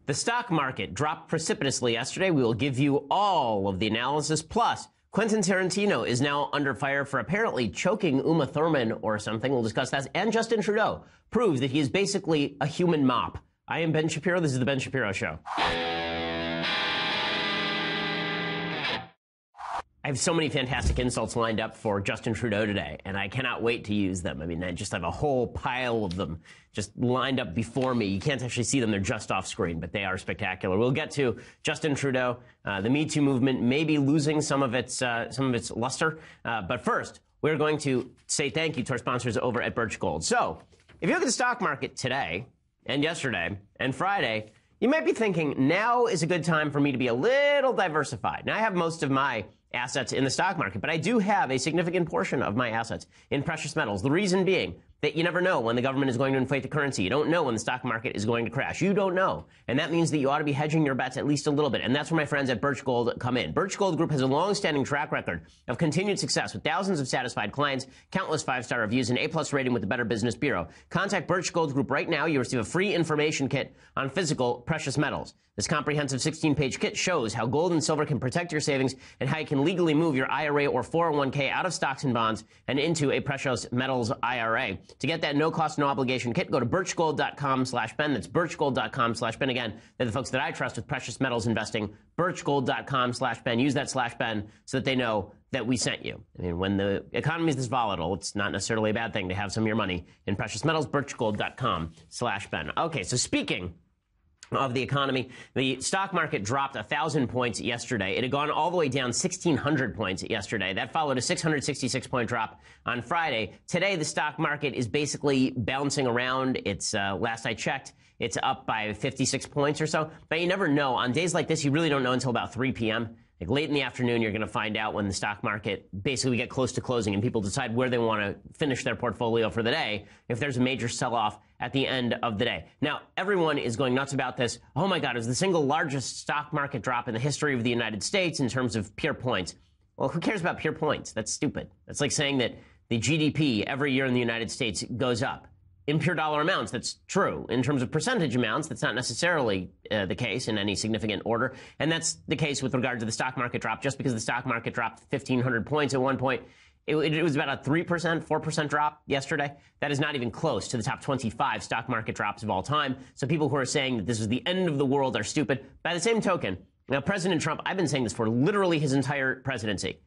The stock market dropped precipitously yesterday. We will give you all of the analysis. Plus, Quentin Tarantino is now under fire for apparently choking Uma Thurman or something. We'll discuss that. And Justin Trudeau proves that he is basically a human mop. I am Ben Shapiro. This is The Ben Shapiro Show. I have so many fantastic insults lined up for Justin Trudeau today, and I cannot wait to use them. I mean, I just have a whole pile of them just lined up before me. You can't actually see them. They're just off screen, but they are spectacular. We'll get to Justin Trudeau. The Me Too movement may be losing some of its luster. But first, we're going to say thank you to our sponsors over at Birch Gold. So if you look at the stock market today and yesterday and Friday, you might be thinking, now is a good time for me to be a little diversified. Now, I have most of my assets in the stock market, but I do have a significant portion of my assets in precious metals. The reason being that you never know when the government is going to inflate the currency. You don't know when the stock market is going to crash. You don't know. And that means that you ought to be hedging your bets at least a little bit. And that's where my friends at Birch Gold come in. Birch Gold Group has a long-standing track record of continued success with thousands of satisfied clients, countless five-star reviews, and A-plus rating with the Better Business Bureau. Contact Birch Gold Group right now. You receive a free information kit on physical precious metals. This comprehensive 16-page kit shows how gold and silver can protect your savings and how you can legally move your IRA or 401k out of stocks and bonds and into a precious metals IRA. To get that no-cost, no-obligation kit, go to birchgold.com/Ben. That's birchgold.com/Ben. Again, they're the folks that I trust with precious metals investing. Birchgold.com/Ben. Use that /Ben so that they know that we sent you. I mean, when the economy is this volatile, it's not necessarily a bad thing to have some of your money in precious metals. Birchgold.com/Ben. Okay, so speaking of the economy, the stock market dropped 1,000 points yesterday. It had gone all the way down 1,600 points yesterday. That followed a 666-point drop on Friday. Today, the stock market is basically bouncing around. It's last I checked, it's up by 56 points or so. But you never know. On days like this, you really don't know until about 3 p.m. Like late in the afternoon, you're going to find out when the stock market basically get close to closing and people decide where they want to finish their portfolio for the day if there's a major sell-off at the end of the day. Now, everyone is going nuts about this. Oh my God, it was the single largest stock market drop in the history of the United States in terms of pure points. Well, who cares about pure points? That's stupid. That's like saying that the GDP every year in the United States goes up. In pure dollar amounts, that's true. In terms of percentage amounts, that's not necessarily the case in any significant order. And that's the case with regard to the stock market drop. Just because the stock market dropped 1,500 points at one point, it was about a 3%, 4% drop yesterday. That is not even close to the top 25 stock market drops of all time. So people who are saying that this is the end of the world are stupid. By the same token, now President Trump, I've been saying this for literally his entire presidency.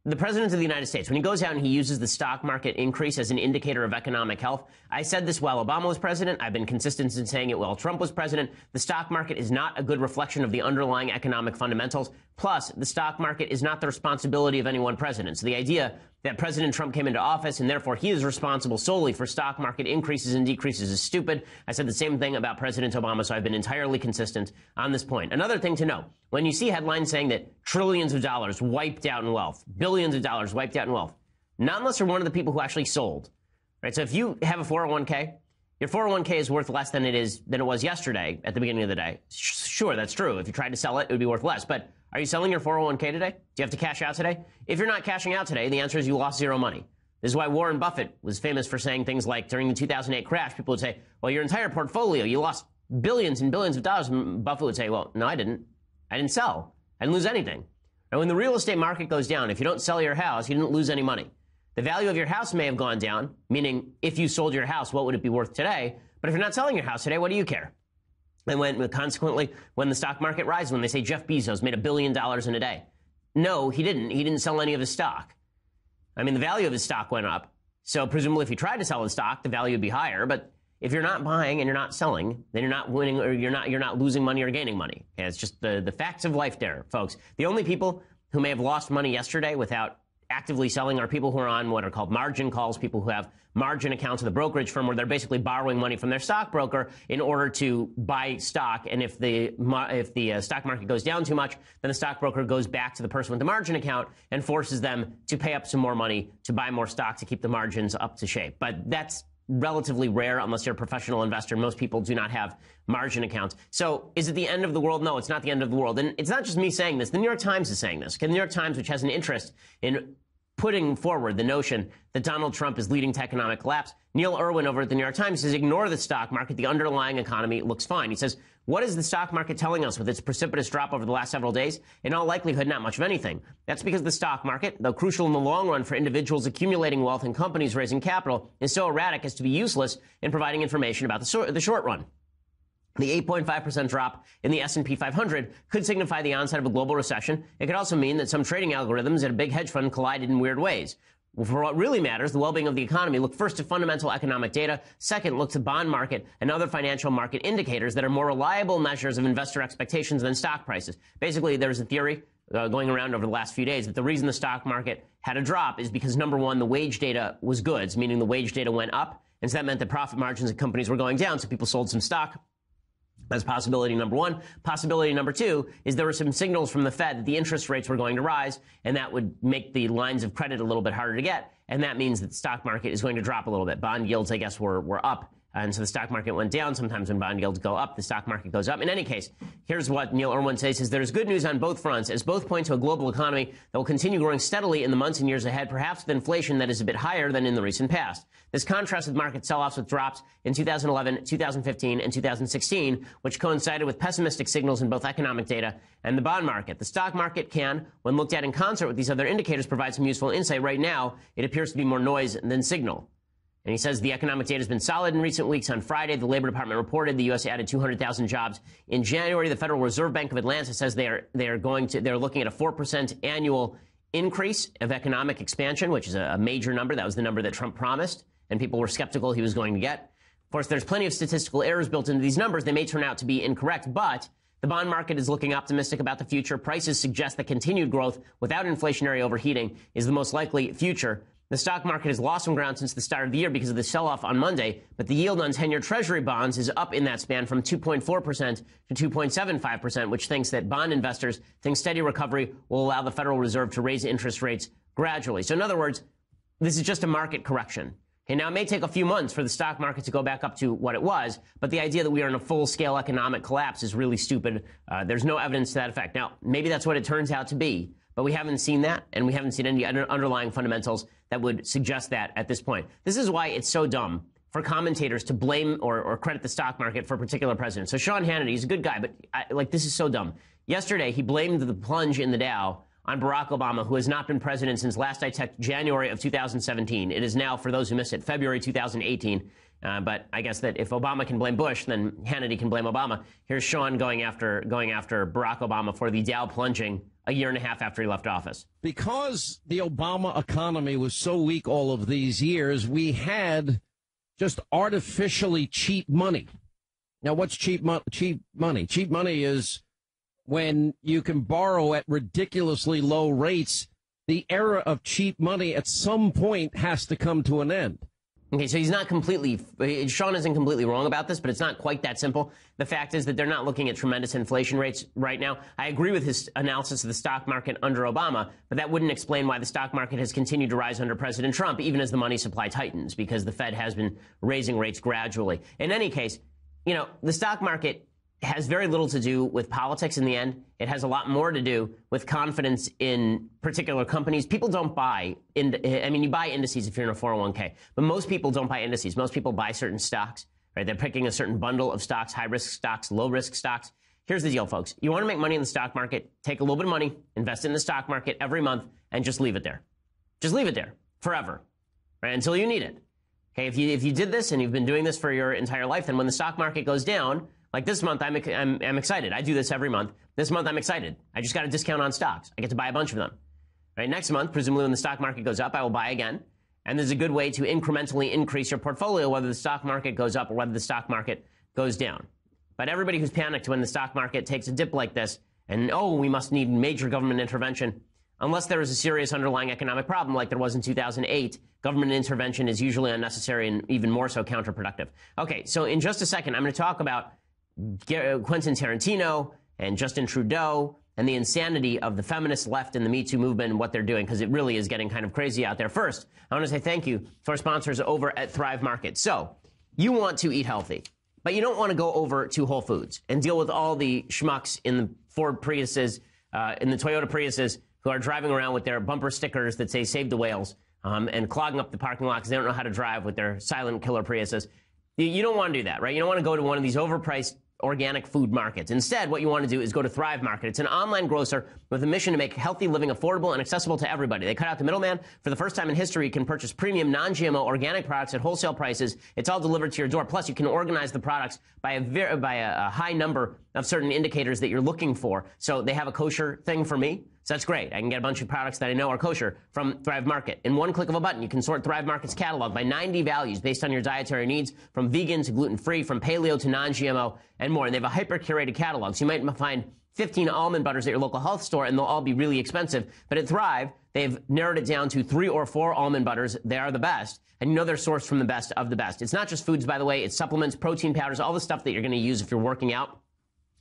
The president of the United States, when he goes out and he uses the stock market increase as an indicator of economic health, I said this while Obama was president. I've been consistent in saying it while Trump was president. The stock market is not a good reflection of the underlying economic fundamentals. Plus, the stock market is not the responsibility of any one president. So the idea that President Trump came into office and therefore he is responsible solely for stock market increases and decreases is stupid. I said the same thing about President Obama, so I've been entirely consistent on this point. Another thing to know, when you see headlines saying that trillions of dollars wiped out in wealth, billions of dollars wiped out in wealth, not unless you're one of the people who actually sold. Right? So if you have a 401k, your 401k is worth less than it was yesterday at the beginning of the day. Sure, that's true. If you tried to sell it, it would be worth less. But are you selling your 401k today? Do you have to cash out today? If you're not cashing out today, the answer is you lost zero money. This is why Warren Buffett was famous for saying things like during the 2008 crash, people would say, well, your entire portfolio, you lost billions and billions of dollars. And Buffett would say, well, no, I didn't. I didn't sell. I didn't lose anything. And when the real estate market goes down, if you don't sell your house, you didn't lose any money. The value of your house may have gone down, meaning if you sold your house, what would it be worth today? But if you're not selling your house today, what do you care? And consequently, when the stock market rises, when they say Jeff Bezos made $1 billion in a day. No, he didn't. He didn't sell any of his stock. I mean, the value of his stock went up. So presumably if he tried to sell his stock, the value would be higher. But if you're not buying and you're not selling, then you're not winning or you're not losing money or gaining money. Okay, it's just the facts of life there, folks. The only people who may have lost money yesterday without actively selling are people who are on what are called margin calls, people who have margin accounts with a brokerage firm where they're basically borrowing money from their stockbroker in order to buy stock. And if the stock market goes down too much, then the stockbroker goes back to the person with the margin account and forces them to pay up some more money to buy more stock to keep the margins up to shape. But that's relatively rare unless you're a professional investor. Most people do not have margin accounts. So is it the end of the world? No, it's not the end of the world. And it's not just me saying this. The New York Times is saying this. The New York Times, which has an interest in putting forward the notion that Donald Trump is leading to economic collapse. Neil Irwin over at the New York Times says, ignore the stock market. The underlying economy looks fine. He says, What is the stock market telling us with its precipitous drop over the last several days? In all likelihood, not much of anything. That's because the stock market, though crucial in the long run for individuals accumulating wealth and companies raising capital, is so erratic as to be useless in providing information about the short run. The 8.5% drop in the S&P 500 could signify the onset of a global recession. It could also mean that some trading algorithms at a big hedge fund collided in weird ways. For what really matters, the well-being of the economy, look first to fundamental economic data. Second, look to bond market and other financial market indicators that are more reliable measures of investor expectations than stock prices. Basically, there's a theory going around over the last few days that the reason the stock market had a drop is because, number one, the wage data was goods, meaning the wage data went up, and so that meant that profit margins of companies were going down, so people sold some stock. That's possibility number one. Possibility number two is there were some signals from the Fed that the interest rates were going to rise, and that would make the lines of credit a little bit harder to get, and that means that the stock market is going to drop a little bit. Bond yields, I guess, were up, and so the stock market went down. Sometimes when bond yields go up, the stock market goes up. In any case, here's what Neil Irwin says, is there's good news on both fronts, as both point to a global economy that will continue growing steadily in the months and years ahead, perhaps with inflation that is a bit higher than in the recent past. This contrasts with market sell-offs with drops in 2011, 2015, and 2016, which coincided with pessimistic signals in both economic data and the bond market. The stock market can, when looked at in concert with these other indicators, provide some useful insight. Right now, it appears to be more noise than signal. And he says the economic data has been solid in recent weeks. On Friday, the Labor Department reported the U.S. added 200,000 jobs in January. The Federal Reserve Bank of Atlanta says they're looking at a 4% annual increase of economic expansion, which is a major number. That was the number that Trump promised, and people were skeptical he was going to get. Of course, there's plenty of statistical errors built into these numbers. They may turn out to be incorrect, but the bond market is looking optimistic about the future. Prices suggest that continued growth without inflationary overheating is the most likely future. The stock market has lost some ground since the start of the year because of the sell-off on Monday, but the yield on 10-year Treasury bonds is up in that span from 2.4% to 2.75%, which thinks that bond investors think steady recovery will allow the Federal Reserve to raise interest rates gradually. So in other words, this is just a market correction. Okay, now, it may take a few months for the stock market to go back up to what it was, but the idea that we are in a full-scale economic collapse is really stupid. There's no evidence to that effect. Now, maybe that's what it turns out to be, but we haven't seen that, and we haven't seen any underlying fundamentals that would suggest that at this point. This is why it's so dumb for commentators to blame or credit the stock market for a particular president. So Sean Hannity, he's a good guy, but this is so dumb. Yesterday, he blamed the plunge in the Dow on Barack Obama, who has not been president since last I checked, January of 2017. It is now, for those who missed it, February 2018. But I guess that if Obama can blame Bush, then Hannity can blame Obama. Here's Sean going after Barack Obama for the Dow plunging a year and a half after he left office. Because the Obama economy was so weak all of these years, we had just artificially cheap money. Now, what's cheap money? Cheap money is when you can borrow at ridiculously low rates. The era of cheap money at some point has to come to an end. Okay, so Sean isn't completely wrong about this, but it's not quite that simple. The fact is that they're not looking at tremendous inflation rates right now. I agree with his analysis of the stock market under Obama, but that wouldn't explain why the stock market has continued to rise under President Trump, even as the money supply tightens, because the Fed has been raising rates gradually. In any case, the stock market has very little to do with politics in the end. It has a lot more to do with confidence in particular companies. People don't buy, you buy indices if you're in a 401k, but most people don't buy indices. Most people buy certain stocks, right? They're picking a certain bundle of stocks, high-risk stocks, low-risk stocks. Here's the deal, folks. You want to make money in the stock market, take a little bit of money, invest in the stock market every month, and just leave it there. Just leave it there forever, right? Until you need it. Okay, if you did this and you've been doing this for your entire life, then when the stock market goes down, like this month, I'm excited. I do this every month. This month, I'm excited. I just got a discount on stocks. I get to buy a bunch of them. Right? Next month, presumably when the stock market goes up, I will buy again. And there's a good way to incrementally increase your portfolio, whether the stock market goes up or whether the stock market goes down. But everybody who's panicked when the stock market takes a dip like this, and, we must need major government intervention, unless there is a serious underlying economic problem like there was in 2008, government intervention is usually unnecessary and even more so counterproductive. Okay, so in just a second, I'm going to talk about Quentin Tarantino and Justin Trudeau and the insanity of the feminist left and the Me Too movement and what they're doing, because it really is getting kind of crazy out there. First, I want to say thank you to our sponsors over at Thrive Market. So, you want to eat healthy, but you don't want to go over to Whole Foods and deal with all the schmucks in the Ford Priuses, in the Toyota Priuses, who are driving around with their bumper stickers that say "Save the Whales" and clogging up the parking lot because they don't know how to drive with their silent killer Priuses. You don't want to do that, right? You don't want to go to one of these overpriced organic food markets. Instead, what you want to do is go to Thrive Market. It's an online grocer with a mission to make healthy living affordable and accessible to everybody. They cut out the middleman. For the first time in history, you can purchase premium non-GMO organic products at wholesale prices. It's all delivered to your door. Plus, you can organize the products by a high number of certain indicators that you're looking for. So they have a kosher thing for me. So that's great. I can get a bunch of products that I know are kosher from Thrive Market. In one click of a button, you can sort Thrive Market's catalog by 90 values based on your dietary needs, from vegan to gluten-free, from paleo to non-GMO, and more. And they have a hyper-curated catalog. So you might find 15 almond butters at your local health store, and they'll all be really expensive. But at Thrive, they've narrowed it down to 3 or 4 almond butters. They are the best. And you know they're sourced from the best of the best. It's not just foods, by the way. It's supplements, protein powders, all the stuff that you're going to use if you're working out.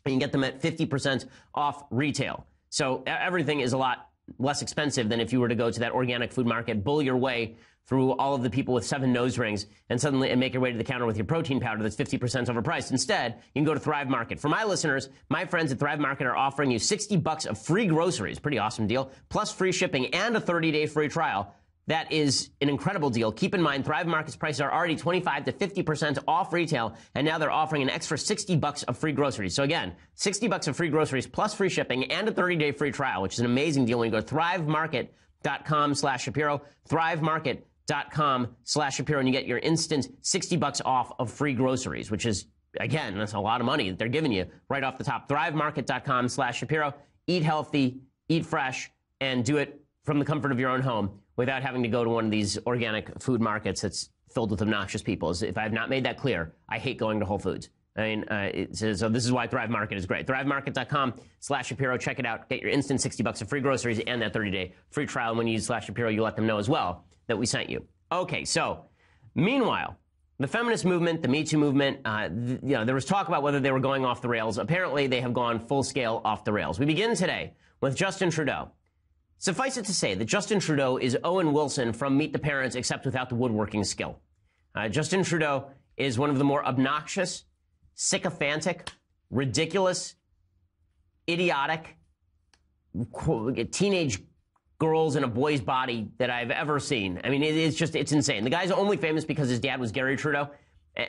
And you can get them at 50% off retail. So everything is a lot less expensive than if you were to go to that organic food market, bull your way through all of the people with 7 nose rings and make your way to the counter with your protein powder that's 50% overpriced. Instead, you can go to Thrive Market. For my listeners, my friends at Thrive Market are offering you $60 of free groceries, pretty awesome deal, plus free shipping and a 30-day free trial. That is an incredible deal. Keep in mind, Thrive Market's prices are already 25 to 50% off retail, and now they're offering an extra $60 of free groceries. So again, $60 of free groceries plus free shipping and a 30-day free trial, which is an amazing deal when you go to thrivemarket.com/Shapiro, thrivemarket.com/Shapiro, and you get your instant $60 off of free groceries, which is, again, that's a lot of money that they're giving you right off the top. Thrivemarket.com/Shapiro. Eat healthy, eat fresh, and do it from the comfort of your own home without having to go to one of these organic food markets that's filled with obnoxious people. If I have not made that clear, I hate going to Whole Foods. I mean, so this is why Thrive Market is great. Thrivemarket.com/Shapiro. Check it out. Get your instant $60 of free groceries and that 30-day free trial. And when you use /Shapiro, you let them know as well that we sent you. Okay, so meanwhile, the feminist movement, the Me Too movement, there was talk about whether they were going off the rails. Apparently, they have gone full scale off the rails. We begin today with Justin Trudeau. Suffice it to say that Justin Trudeau is Owen Wilson from Meet the Parents, except without the woodworking skill. Justin Trudeau is one of the more obnoxious, sycophantic, ridiculous, idiotic teenage girls in a boy's body that I've ever seen. I mean, it's insane. The guy's only famous because his dad was Gary Trudeau.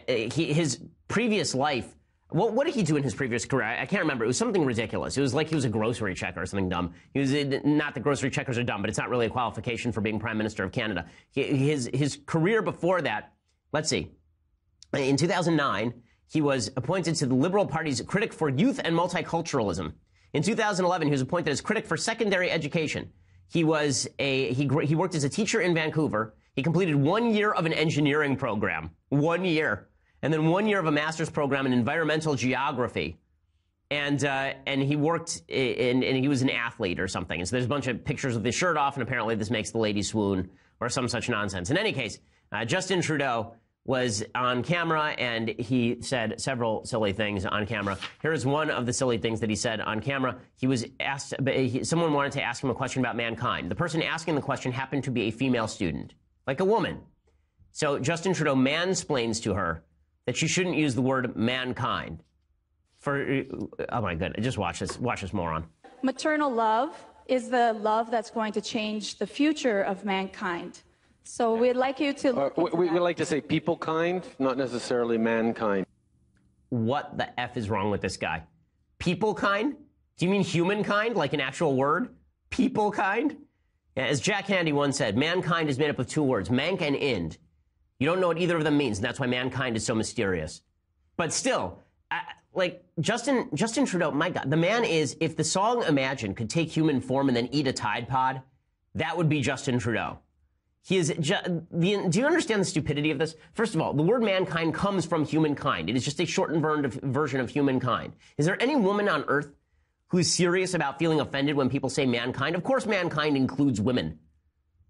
His previous life, what did he do in his previous career? I can't remember. It was something ridiculous. It was like he was a grocery checker or something dumb. He was not that grocery checkers are dumb, but it's not really a qualification for being Prime Minister of Canada. His career before that, let's see. In 2009, he was appointed to the Liberal Party's critic for youth and multiculturalism. In 2011, he was appointed as critic for secondary education. He worked as a teacher in Vancouver. He completed 1 year of an engineering program. 1 year. And then 1 year of a master's program in environmental geography. And he worked and he was an athlete or something. And so there's a bunch of pictures with his shirt off, and apparently this makes the lady swoon or some such nonsense. In any case, Justin Trudeau was on camera, and he said several silly things on camera. Here's one of the silly things that he said on camera. He was asked, someone wanted to ask him a question about mankind. The person asking the question happened to be a female student, like a woman. So Justin Trudeau mansplains to her that she shouldn't use the word mankind. Oh my goodness, just watch this moron. Maternal love is the love that's going to change the future of mankind. So we'd like you to we like to say people kind, not necessarily mankind. What the F is wrong with this guy? People kind? Do you mean humankind, like an actual word? People kind? Yeah, as Jack Handy once said, mankind is made up of 2 words, mank and ind. You don't know what either of them means, and that's why mankind is so mysterious. But still, Justin Trudeau, my God, the man is, if the song Imagine could take human form and then eat a Tide Pod, that would be Justin Trudeau. Do you understand the stupidity of this? First of all, the word mankind comes from humankind. It is just a shortened version of humankind. Is there any woman on earth who's serious about feeling offended when people say mankind? Of course, mankind includes women.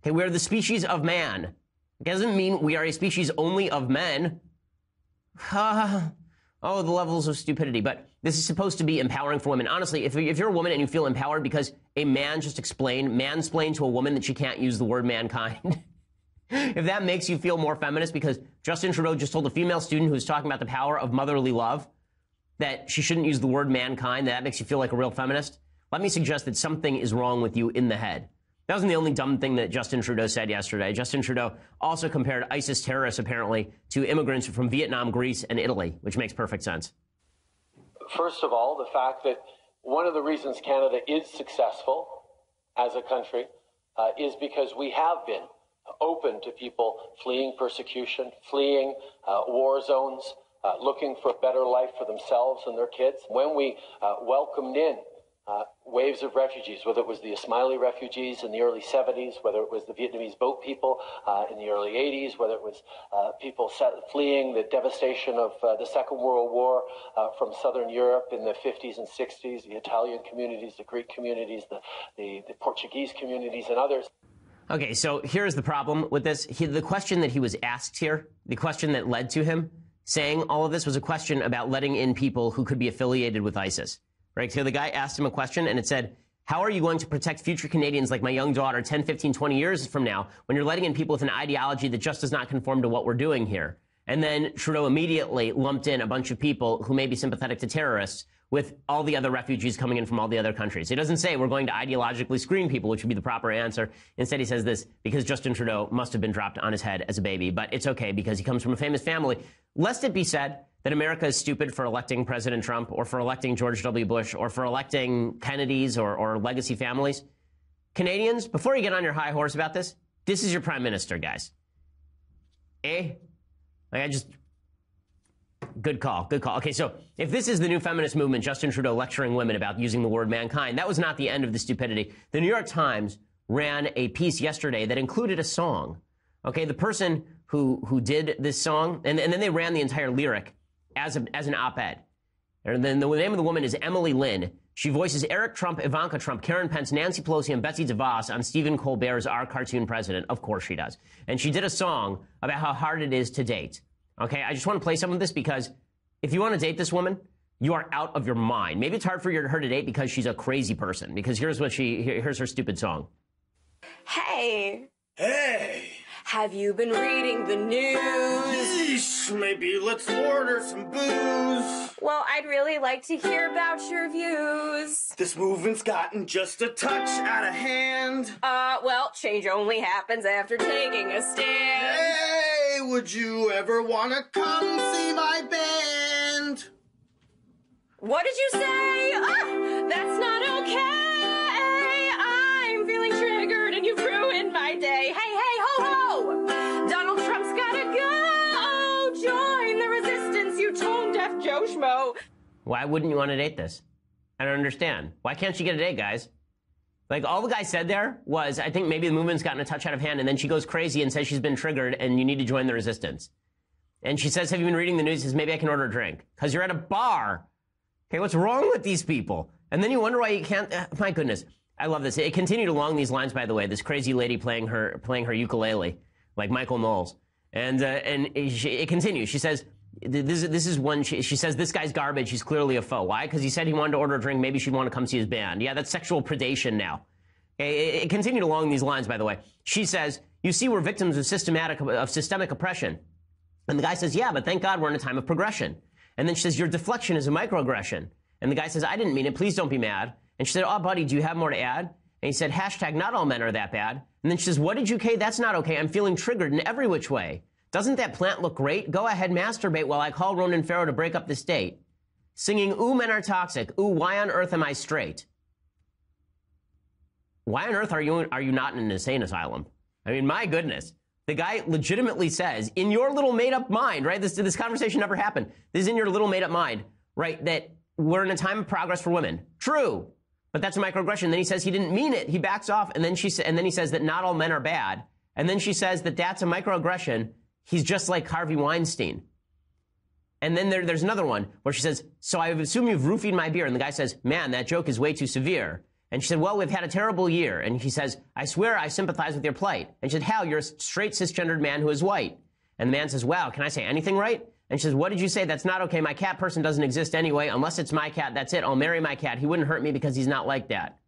Okay, we're the species of man. It doesn't mean we are a species only of men. The levels of stupidity. But this is supposed to be empowering for women. Honestly, if you're a woman and you feel empowered because a man just mansplained to a woman that she can't use the word mankind, if that makes you feel more feminist because Justin Trudeau just told a female student who was talking about the power of motherly love that she shouldn't use the word mankind, that makes you feel like a real feminist, let me suggest that something is wrong with you in the head. That wasn't the only dumb thing that Justin Trudeau said yesterday. Justin Trudeau also compared ISIS terrorists, apparently, to immigrants from Vietnam, Greece, and Italy, which makes perfect sense. First of all, the fact that one of the reasons Canada is successful as a country is because we have been open to people fleeing persecution, fleeing war zones, looking for a better life for themselves and their kids. When we welcomed in waves of refugees, whether it was the Ismaili refugees in the early 70s, whether it was the Vietnamese boat people in the early 80s, whether it was people fleeing the devastation of the Second World War from Southern Europe in the 50s and 60s, the Italian communities, the Greek communities, the Portuguese communities, and others. Okay, so here's the problem with this. The question that he was asked here, the question that led to him saying all of this was a question about letting in people who could be affiliated with ISIS. Right? So the guy asked him a question and it said, how are you going to protect future Canadians like my young daughter 10, 15, 20 years from now when you're letting in people with an ideology that just does not conform to what we're doing here? And then Trudeau immediately lumped in a bunch of people who may be sympathetic to terrorists with all the other refugees coming in from all the other countries. He doesn't say we're going to ideologically screen people, which would be the proper answer. Instead, he says this because Justin Trudeau must have been dropped on his head as a baby. But it's okay because he comes from a famous family. Lest it be said that America is stupid for electing President Trump or for electing George W. Bush or for electing Kennedys or legacy families. Canadians, before you get on your high horse about this is your prime minister, guys. Good call. Okay, so if this is the new feminist movement, Justin Trudeau lecturing women about using the word mankind, that was not the end of the stupidity. The New York Times ran a piece yesterday that included a song. Okay, the person who did this song, and then they ran the entire lyric as an op-ed. And then the name of the woman is Emily Lynn. She voices Eric Trump, Ivanka Trump, Karen Pence, Nancy Pelosi, and Betsy DeVos on Stephen Colbert's Our Cartoon President. Of course she does. And she did a song about how hard it is to date. Okay, I just want to play some of this because if you want to date this woman, you are out of your mind. Maybe it's hard for her to date because she's a crazy person. Because here's her stupid song. Hey. Hey. Have you been reading the news? Yeesh, maybe let's order some booze. Well, I'd really like to hear about your views. This movement's gotten just a touch out of hand. Well, change only happens after taking a stand. Hey, would you ever want to come see my band? What did you say? That's not okay. I'm feeling triggered and you've ruined my day. Hey, ho, ho. Donald Trump's gotta go. Join the resistance, you tone-deaf Joe Schmo. Why wouldn't you want to date this? I don't understand. Why can't she get a date, guys? Like, all the guy said there was, I think maybe the movement's gotten a touch out of hand, and then she goes crazy and says she's been triggered and you need to join the resistance. And she says, have you been reading the news? She says, maybe I can order a drink. Because you're at a bar. Okay, what's wrong with these people? And then you wonder why you can't, my goodness. I love this. It continued along these lines, by the way, this crazy lady playing her ukulele, like Michael Knowles. And it continues. She says, this is one, she says, this guy's garbage. He's clearly a foe. Why? Because he said he wanted to order a drink. Maybe she'd want to come see his band. Yeah, that's sexual predation now. It continued along these lines, by the way. She says, you see, we're victims of systemic oppression. And the guy says, yeah, but thank God we're in a time of progression. And then she says, your deflection is a microaggression. And the guy says, I didn't mean it. Please don't be mad. And she said, oh, buddy, do you have more to add? And he said, hashtag not all men are that bad. And then she says, what did you say? That's not okay. I'm feeling triggered in every which way. Doesn't that plant look great? Go ahead, masturbate while I call Ronan Farrow to break up this date. Singing, ooh, men are toxic. Ooh, why on earth am I straight? Why on earth are you not in an insane asylum? I mean, my goodness. The guy legitimately says, in your little made-up mind, right? This conversation never happened. This is in your little made-up mind, right? That we're in a time of progress for women. True. But that's a microaggression. Then he says he didn't mean it. He backs off. And then he says that not all men are bad. And then she says that that's a microaggression. He's just like Harvey Weinstein. And then there's another one where she says, so I assume you've roofied my beer. And the guy says, man, that joke is way too severe. And she said, well, we've had a terrible year. And he says, I swear I sympathize with your plight. And she said, how? You're a straight cisgendered man who is white. And the man says, wow, can I say anything right? And she says, what did you say? That's not okay. My cat person doesn't exist anyway. Unless it's my cat, that's it. I'll marry my cat. He wouldn't hurt me because he's not like that.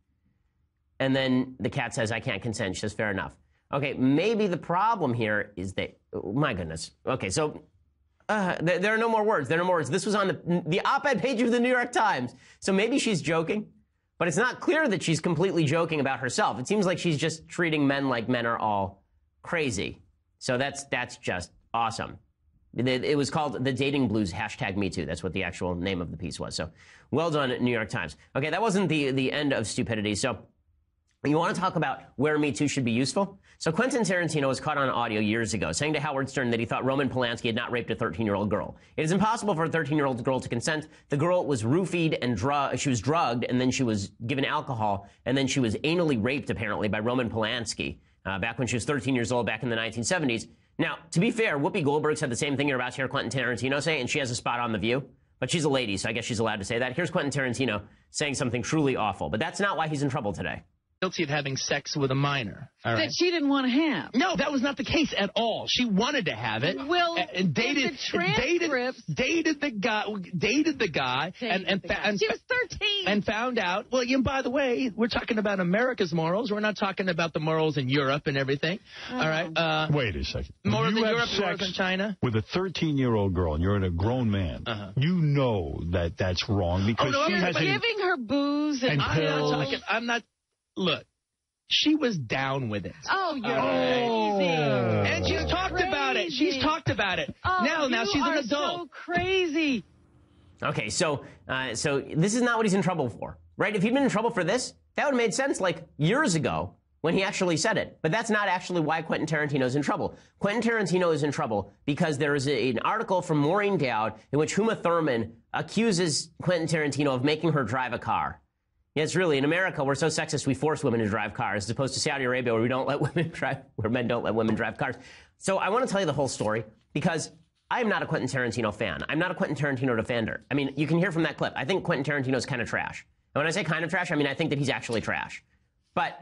And then the cat says, I can't consent. She says, fair enough. Okay, maybe the problem here is that, oh, my goodness. Okay, so there are no more words. There are no more words. This was on the op-ed page of the New York Times. So maybe she's joking, but it's not clear that she's completely joking about herself. It seems like she's just treating men like men are all crazy. So that's just awesome. It was called The Dating Blues, #MeToo. That's what the actual name of the piece was. So well done, New York Times. Okay, that wasn't the end of stupidity. So you want to talk about where Me Too should be useful? So Quentin Tarantino was caught on audio years ago saying to Howard Stern that he thought Roman Polanski had not raped a 13-year-old girl. It is impossible for a 13-year-old girl to consent. The girl was roofied and she was drugged, and then she was given alcohol, and then she was anally raped, apparently, by Roman Polanski back when she was 13 years old, back in the 1970s. Now, to be fair, Whoopi Goldberg said the same thing you're about to hear Quentin Tarantino say, and she has a spot on The View. But she's a lady, so I guess she's allowed to say that. Here's Quentin Tarantino saying something truly awful. But that's not why he's in trouble today. Guilty of having sex with a minor. All right. That she didn't want to have. No, that was not the case at all. She wanted to have it. Well, and dated the guy, and she was 13. And found out. Well, and by the way, we're talking about America's morals. We're not talking about the morals in Europe and everything. All right. Wait a second. Morals in You have Europe, morals sex in China. with a 13-year-old girl, and you're a grown man. You know that that's wrong because no, she I'm has Giving her booze and pills. I'm not. Look, she was down with it. Oh, you're crazy. And she's talked about it. She's talked about it. Oh, now she's an adult. So crazy. Okay, so this is not what he's in trouble for, right? If he'd been in trouble for this, that would have made sense like years ago when he actually said it. But that's not actually why Quentin Tarantino is in trouble. Quentin Tarantino is in trouble because there is an article from Maureen Dowd in which Uma Thurman accuses Quentin Tarantino of making her drive a car. Yes, really, in America, we're so sexist we force women to drive cars, as opposed to Saudi Arabia where where men don't let women drive cars. So I want to tell you the whole story because I am not a Quentin Tarantino fan. I'm not a Quentin Tarantino defender. I mean, you can hear from that clip. I think Quentin Tarantino is kind of trash. And when I say kind of trash, I mean I think that he's actually trash. But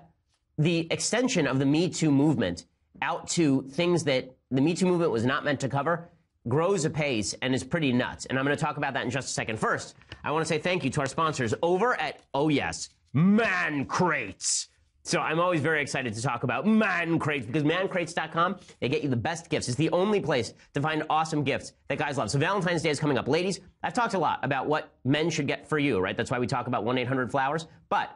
the extension of the Me Too movement out to things that the Me Too movement was not meant to cover grows apace and is pretty nuts. And I'm going to talk about that in just a second. First, I want to say thank you to our sponsors over at, oh yes, Man Crates. So I'm always very excited to talk about Man Crates because mancrates.com, they get you the best gifts. It's the only place to find awesome gifts that guys love. So Valentine's Day is coming up. Ladies, I've talked a lot about what men should get for you, right? That's why we talk about 1-800-Flowers. But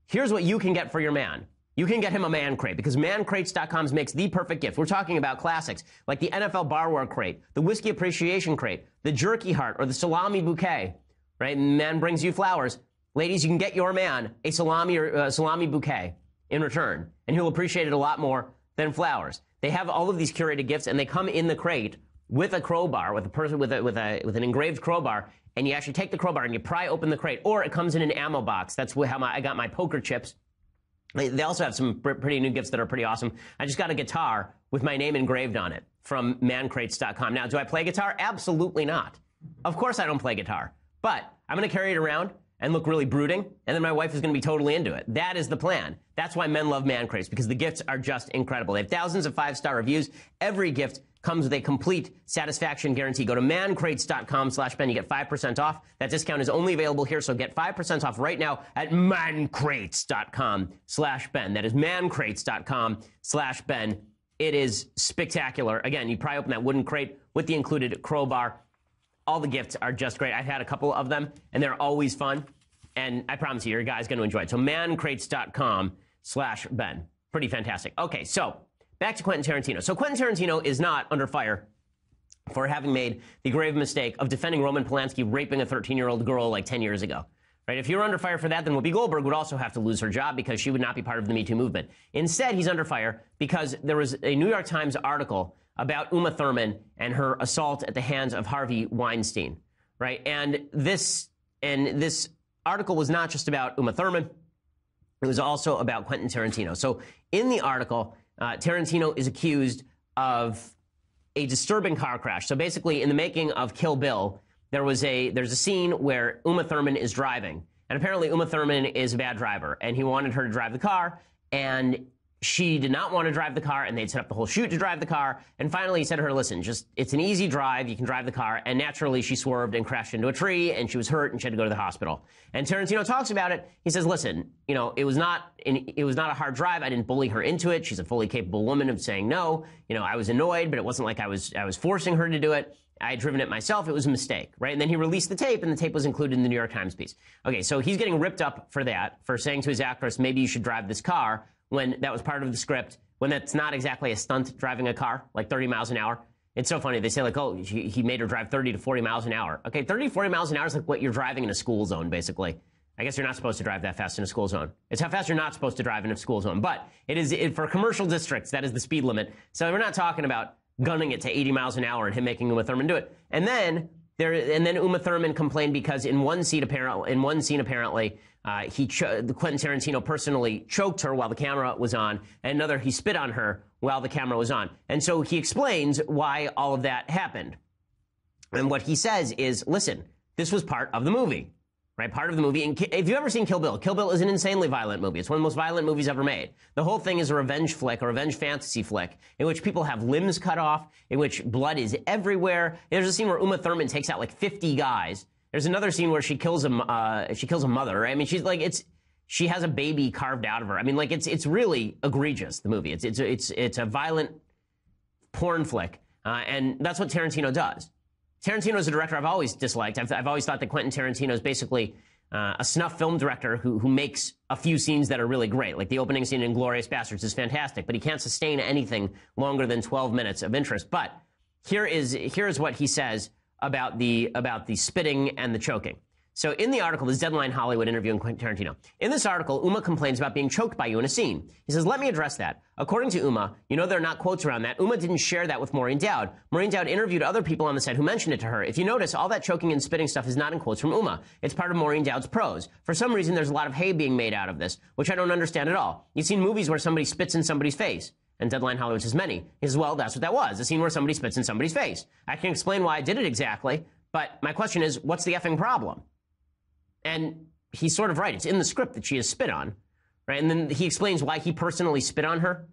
here's what you can get for your man. You can get him a Man Crate because mancrates.com makes the perfect gift. We're talking about classics like the NFL Barware Crate, the Whiskey Appreciation Crate, the Jerky Heart, or the Salami Bouquet, right? Man brings you flowers. Ladies, you can get your man a salami bouquet in return, and he'll appreciate it a lot more than flowers. They have all of these curated gifts, and they come in the crate with a crowbar, with an engraved crowbar, and you actually take the crowbar and you pry open the crate, or it comes in an ammo box. That's how I got my poker chips. They also have some pretty new gifts that are pretty awesome. I just got a guitar with my name engraved on it from mancrates.com. Now, do I play guitar? Absolutely not. Of course I don't play guitar. But I'm going to carry it around and look really brooding, and then my wife is going to be totally into it. That is the plan. That's why men love Man Crates, because the gifts are just incredible. They have thousands of 5-star reviews. Every gift comes with a complete satisfaction guarantee. Go to mancrates.com/Ben. You get 5% off. That discount is only available here, so get 5% off right now at mancrates.com/Ben. That is mancrates.com/Ben. It is spectacular. Again, you pry open that wooden crate with the included crowbar. All the gifts are just great. I've had a couple of them, and they're always fun. And I promise you, your guy's going to enjoy it. So mancrates.com/Ben. Pretty fantastic. Okay, so back to Quentin Tarantino. So Quentin Tarantino is not under fire for having made the grave mistake of defending Roman Polanski raping a 13-year-old girl like 10 years ago. Right? If you were under fire for that, then Whoopi Goldberg would also have to lose her job because she would not be part of the Me Too movement. Instead, he's under fire because there was a New York Times article about Uma Thurman and her assault at the hands of Harvey Weinstein. Right? And this article was not just about Uma Thurman. It was also about Quentin Tarantino. So in the article, Tarantino is accused of a disturbing car crash. So basically, in the making of Kill Bill, there's a scene where Uma Thurman is driving. And apparently Uma Thurman is a bad driver. And he wanted her to drive the car. And she did not want to drive the car. And they'd set up the whole shoot to drive the car. And finally he said to her, listen, it's an easy drive. You can drive the car. And naturally she swerved and crashed into a tree. And she was hurt and she had to go to the hospital. And Tarantino talks about it. He says, listen, it was not a hard drive. I didn't bully her into it. She's a fully capable woman of saying no. I was annoyed, but it wasn't like I was forcing her to do it. I had driven it myself. It was a mistake, right? And then he released the tape, and the tape was included in the New York Times piece. Okay, so he's getting ripped up for that, for saying to his actress, maybe you should drive this car, when that was part of the script, when that's not exactly a stunt driving a car, like 30 miles an hour. It's so funny. They say, like, oh, he made her drive 30 to 40 miles an hour. Okay, 30 to 40 miles an hour is like what you're driving in a school zone, basically. I guess you're not supposed to drive that fast in a school zone. It's how fast you're not supposed to drive in a school zone. But for commercial districts, that is the speed limit. So we're not talking about gunning it to 80 miles an hour and him making Uma Thurman do it. And then Uma Thurman complained because in one scene apparently, Quentin Tarantino personally choked her while the camera was on, and another he spit on her while the camera was on. And so he explains why all of that happened. And what he says is, listen, this was part of the movie. Right, part of the movie. And if you've ever seen Kill Bill, Kill Bill is an insanely violent movie. It's one of the most violent movies ever made. The whole thing is a revenge flick, a revenge fantasy flick, in which people have limbs cut off, in which blood is everywhere. There's a scene where Uma Thurman takes out like 50 guys. There's another scene where she kills a mother. Right? I mean, she has a baby carved out of her. I mean, like it's really egregious. The movie. It's a violent porn flick, and that's what Tarantino does. Tarantino is a director I've always disliked. I've always thought that Quentin Tarantino is basically a snuff film director who makes a few scenes that are really great. Like the opening scene in Inglourious Basterds is fantastic, but he can't sustain anything longer than 12 minutes of interest. But here is what he says about the spitting and the choking. So in the article, this Deadline Hollywood interviewing Quentin Tarantino. In this article, Uma complains about being choked by you in a scene. He says, let me address that. According to Uma, you know there are not quotes around that. Uma didn't share that with Maureen Dowd. Maureen Dowd interviewed other people on the set who mentioned it to her. If you notice, all that choking and spitting stuff is not in quotes from Uma. It's part of Maureen Dowd's prose. For some reason, there's a lot of hay being made out of this, which I don't understand at all. You've seen movies where somebody spits in somebody's face. And Deadline Hollywood says many. He says, well, that's what that was. A scene where somebody spits in somebody's face. I can explain why I did it exactly, but my question is, what's the effing problem? And he's sort of right. It's in the script that she is spit on, right? And then he explains why he personally spit on her,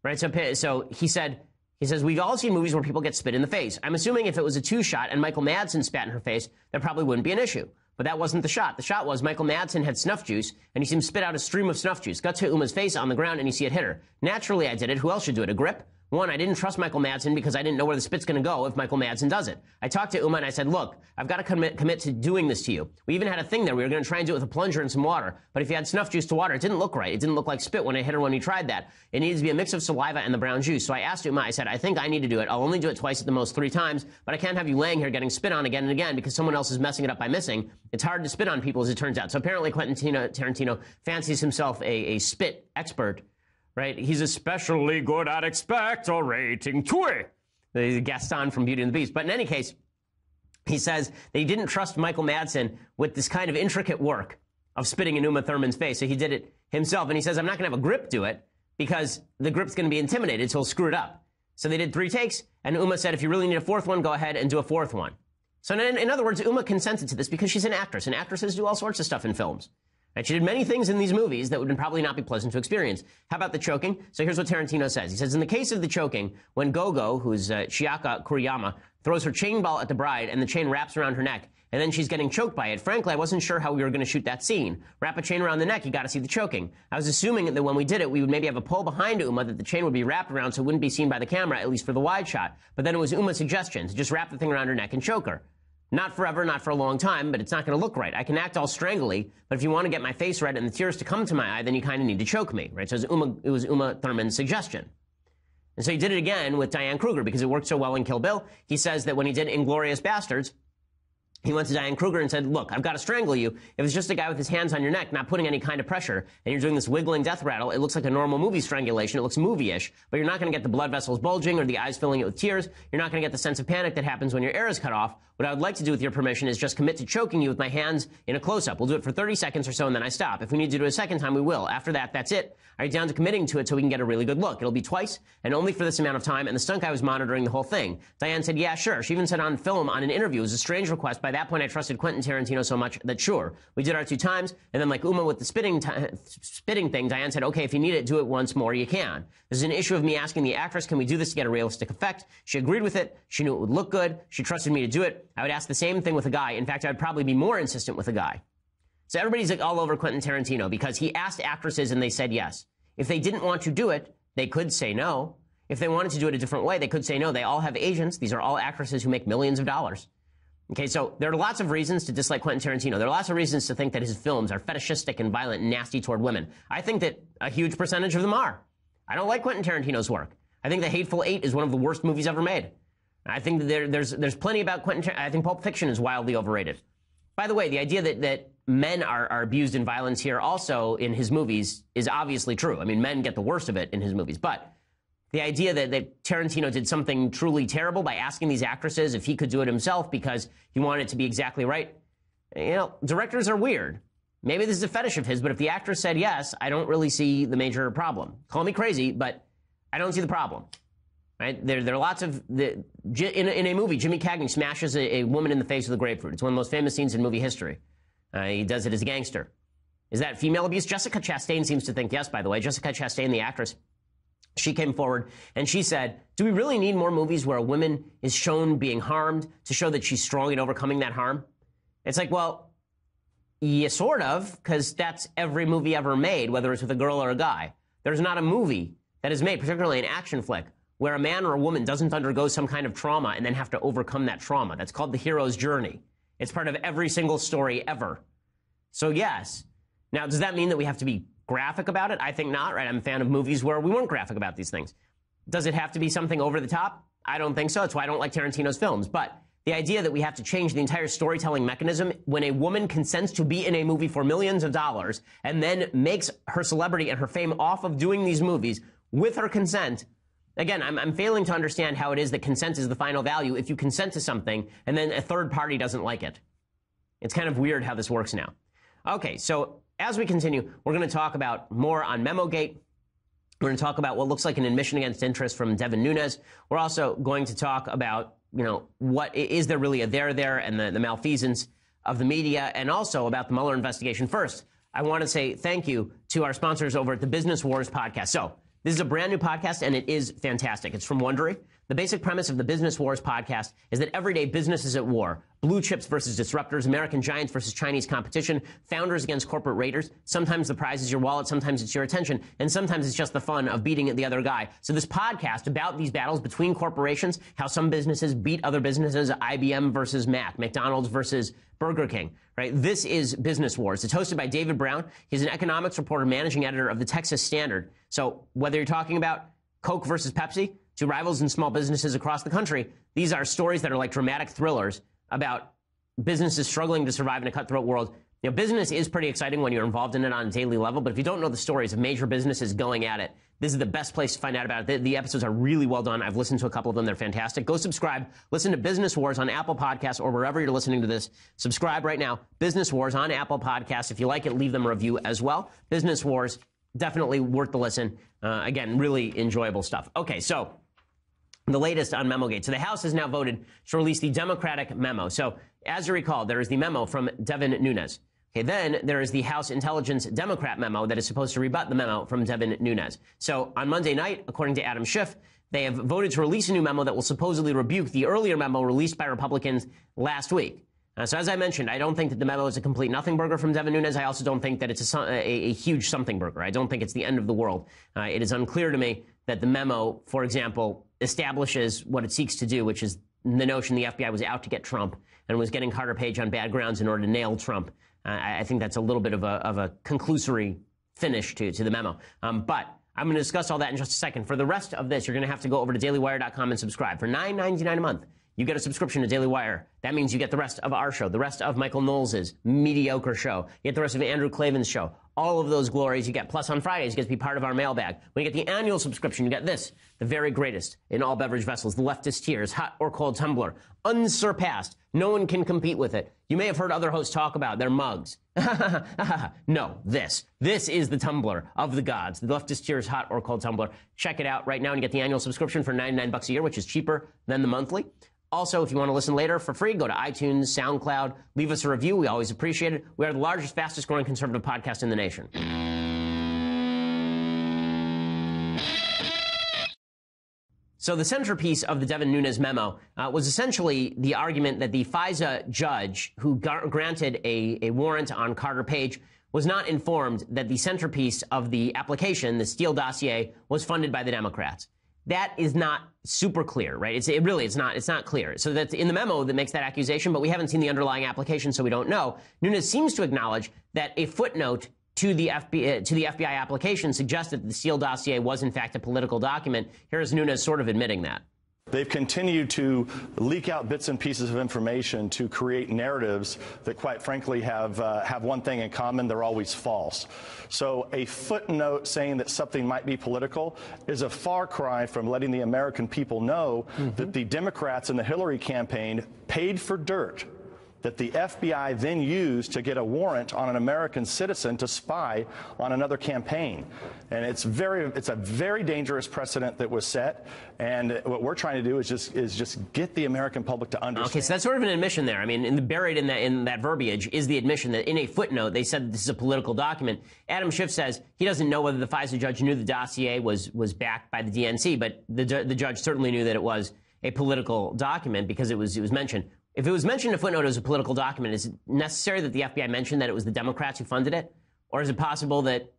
right? So he says, we've all seen movies where people get spit in the face. I'm assuming if it was a two-shot and Michael Madsen spat in her face, that probably wouldn't be an issue. But that wasn't the shot. The shot was Michael Madsen had snuff juice, and he seemed to spit out a stream of snuff juice. Got to Uma's face on the ground, and you see it hit her. Naturally, I did it. Who else should do it? A grip? One, I didn't trust Michael Madsen because I didn't know where the spit's going to go if Michael Madsen does it. I talked to Uma and I said, look, I've got to commit to doing this to you. We even had a thing there. We were going to try and do it with a plunger and some water. But if you had snuff juice to water, it didn't look right. It didn't look like spit when I hit her when we tried that. It needed to be a mix of saliva and the brown juice. So I asked Uma, I said, I think I need to do it. I'll only do it twice at the most 3 times, but I can't have you laying here getting spit on again and again because someone else is messing it up by missing. It's hard to spit on people, as it turns out. So apparently Quentin Tarantino fancies himself a spit expert. Right? He's especially good at expectorating twi. The Gaston from Beauty and the Beast. But in any case, he says that he didn't trust Michael Madsen with this kind of intricate work of spitting in Uma Thurman's face. So he did it himself. And he says, I'm not going to have a grip do it because the grip's going to be intimidated, so he'll screw it up. So they did 3 takes. And Uma said, if you really need a 4th one, go ahead and do a 4th one. So in other words, Uma consented to this because she's an actress. And actresses do all sorts of stuff in films. And she did many things in these movies that would probably not be pleasant to experience. How about the choking? So here's what Tarantino says. He says, in the case of the choking, when Gogo, who's Chiaka Kuriyama, throws her chain ball at the bride and the chain wraps around her neck, and then she's getting choked by it, frankly, I wasn't sure how we were going to shoot that scene. Wrap a chain around the neck, you got to see the choking. I was assuming that when we did it, we would maybe have a pole behind Uma that the chain would be wrapped around so it wouldn't be seen by the camera, at least for the wide shot. But then it was Uma's suggestion to just wrap the thing around her neck and choke her. Not forever, not for a long time, but it's not going to look right. I can act all strangly, but if you want to get my face red and the tears to come to my eye, then you kind of need to choke me, right? So it was Uma Thurman's suggestion. And so he did it again with Diane Kruger because it worked so well in Kill Bill. He says that when he did Inglourious Basterds, he went to Diane Kruger and said, look, I've got to strangle you. If it's just a guy with his hands on your neck, not putting any kind of pressure, and you're doing this wiggling death rattle, it looks like a normal movie strangulation. It looks movie-ish, but you're not going to get the blood vessels bulging or the eyes filling it with tears. You're not going to get the sense of panic that happens when your air is cut off. What I would like to do with your permission is just commit to choking you with my hands in a close-up. We'll do it for 30 seconds or so, and then I stop. If we need to do it a second time, we will. After that, that's it. Are you down to committing to it so we can get a really good look? It'll be twice, and only for this amount of time, and the stunt guy was monitoring the whole thing. Diane said, yeah, sure. She even said on film, on an interview, it was a strange request. By that point, I trusted Quentin Tarantino so much that sure. We did our 2 times, and then like Uma with the spitting thing, Diane said, okay, if you need it, do it once more, you can. This is an issue of me asking the actress, can we do this to get a realistic effect? She agreed with it. She knew it would look good. She trusted me to do it. I would ask the same thing with a guy. In fact, I'd probably be more insistent with a guy. So everybody's like all over Quentin Tarantino because he asked actresses and they said yes. If they didn't want to do it, they could say no. If they wanted to do it a different way, they could say no. They all have agents. These are all actresses who make millions of dollars. Okay, so there are lots of reasons to dislike Quentin Tarantino. There are lots of reasons to think that his films are fetishistic and violent and nasty toward women. I think that a huge percentage of them are. I don't like Quentin Tarantino's work. I think The Hateful Eight is one of the worst movies ever made. I think that there's plenty about Quentin. I think Pulp Fiction is wildly overrated. By the way, the idea that men are abused in violence here also in his movies is obviously true. I mean, men get the worst of it in his movies. But the idea that Tarantino did something truly terrible by asking these actresses if he could do it himself because he wanted it to be exactly right, directors are weird. Maybe this is a fetish of his, but if the actress said yes, I don't really see the major problem. Call me crazy, but I don't see the problem. Right? There are lots of in a movie. Jimmy Cagney smashes a woman in the face with a grapefruit. It's one of the most famous scenes in movie history. He does it as a gangster. Is that female abuse? Jessica Chastain seems to think yes. By the way, Jessica Chastain, the actress, she came forward and she said, "Do we really need more movies where a woman is shown being harmed to show that she's strong in overcoming that harm?" It's like, well, yeah, sort of, because that's every movie ever made, whether it's with a girl or a guy. There's not a movie that is made, particularly an action flick, where a man or a woman doesn't undergo some kind of trauma and then have to overcome that trauma. That's called the hero's journey. It's part of every single story ever. So yes. Now, does that mean that we have to be graphic about it? I think not, right? I'm a fan of movies where we weren't graphic about these things. Does it have to be something over the top? I don't think so. That's why I don't like Tarantino's films. But the idea that we have to change the entire storytelling mechanism when a woman consents to be in a movie for millions of dollars and then makes her celebrity and her fame off of doing these movies with her consent. Again, I'm failing to understand how it is that consent is the final value if you consent to something and then a third party doesn't like it. It's kind of weird how this works now. Okay, so as we continue, we're going to talk about more on Memogate. We're going to talk about what looks like an admission against interest from Devin Nunes. We're also going to talk about, what is there really a there and the malfeasance of the media, and also about the Mueller investigation. First, I want to say thank you to our sponsors over at the Business Wars podcast. So this is a brand new podcast, and it is fantastic. It's from Wondery. The basic premise of the Business Wars podcast is that everyday business is at war. Blue chips versus disruptors, American giants versus Chinese competition, founders against corporate raiders. Sometimes the prize is your wallet, sometimes it's your attention, and sometimes it's just the fun of beating the other guy. So this podcast about these battles between corporations, how some businesses beat other businesses, IBM versus Mac, McDonald's versus Burger King, right? This is Business Wars. It's hosted by David Brown. He's an economics reporter, managing editor of the Texas Standard. So whether you're talking about Coke versus Pepsi, two rivals in small businesses across the country, these are stories that are like dramatic thrillers about businesses struggling to survive in a cutthroat world. Business is pretty exciting when you're involved in it on a daily level, but if you don't know the stories of major businesses going at it, this is the best place to find out about it. The episodes are really well done. I've listened to a couple of them. They're fantastic. Go subscribe. Listen to Business Wars on Apple Podcasts or wherever you're listening to this. Subscribe right now. Business Wars on Apple Podcasts. If you like it, leave them a review as well. Business Wars, definitely worth the listen. Again, really enjoyable stuff. Okay, so the latest on Memogate. So the House has now voted to release the Democratic memo. So as you recall, there is the memo from Devin Nunes. Okay, then there is the House Intelligence Democrat memo that is supposed to rebut the memo from Devin Nunes. So on Monday night, according to Adam Schiff, they have voted to release a new memo that will supposedly rebuke the earlier memo released by Republicans last week. So as I mentioned, I don't think that the memo is a complete nothing burger from Devin Nunes. I also don't think that it's a huge something burger. I don't think it's the end of the world. It is unclear to me that the memo, for example, establishes what it seeks to do, which is the notion the FBI was out to get Trump and was getting Carter Page on bad grounds in order to nail Trump. I think that's a little bit of a conclusory finish to the memo. But I'm going to discuss all that in just a second. For the rest of this, you're going to have to go over to dailywire.com and subscribe. For $9.99 a month, you get a subscription to Daily Wire. That means you get the rest of our show, the rest of Michael Knowles' mediocre show. You get the rest of Andrew Klavan's show. All of those glories you get. Plus on Fridays, you get to be part of our mailbag. When you get the annual subscription, you get this, the very greatest in all beverage vessels, the leftist tears, hot or cold tumbler, unsurpassed. No one can compete with it. You may have heard other hosts talk about their mugs. No, this is the tumbler of the gods, the leftist tears, hot or cold tumbler. Check it out right now and get the annual subscription for $99 a year, which is cheaper than the monthly. Also, if you want to listen later for free, go to iTunes, SoundCloud, leave us a review. We always appreciate it. We are the largest, fastest growing conservative podcast in the nation. So the centerpiece of the Devin Nunes memo was essentially the argument that the FISA judge who granted a warrant on Carter Page was not informed that the centerpiece of the application, the Steele dossier, was funded by the Democrats. That is not super clear, right? It's not clear. So that's in the memo that makes that accusation, but we haven't seen the underlying application, so we don't know. Nunes seems to acknowledge that a footnote to the FBI application suggested that the Steele dossier was in fact a political document. Here is Nunes sort of admitting that. They've continued to leak out bits and pieces of information to create narratives that, quite frankly, have one thing in common: they're always false. So a footnote saying that something might be political is a far cry from letting the American people know that the Democrats in the Hillary campaign paid for dirt that the FBI then used to get a warrant on an American citizen to spy on another campaign. And it's a very dangerous precedent that was set. And what we're trying to do is just get the American public to understand. Okay, so that's sort of an admission there. I mean, buried in that verbiage is the admission that in a footnote they said that this is a political document. Adam Schiff says he doesn't know whether the FISA judge knew the dossier was backed by the DNC, but the judge certainly knew that it was a political document because it was mentioned. If it was mentioned in a footnote as a political document, is it necessary that the FBI mentioned that it was the Democrats who funded it? Or is it possible that,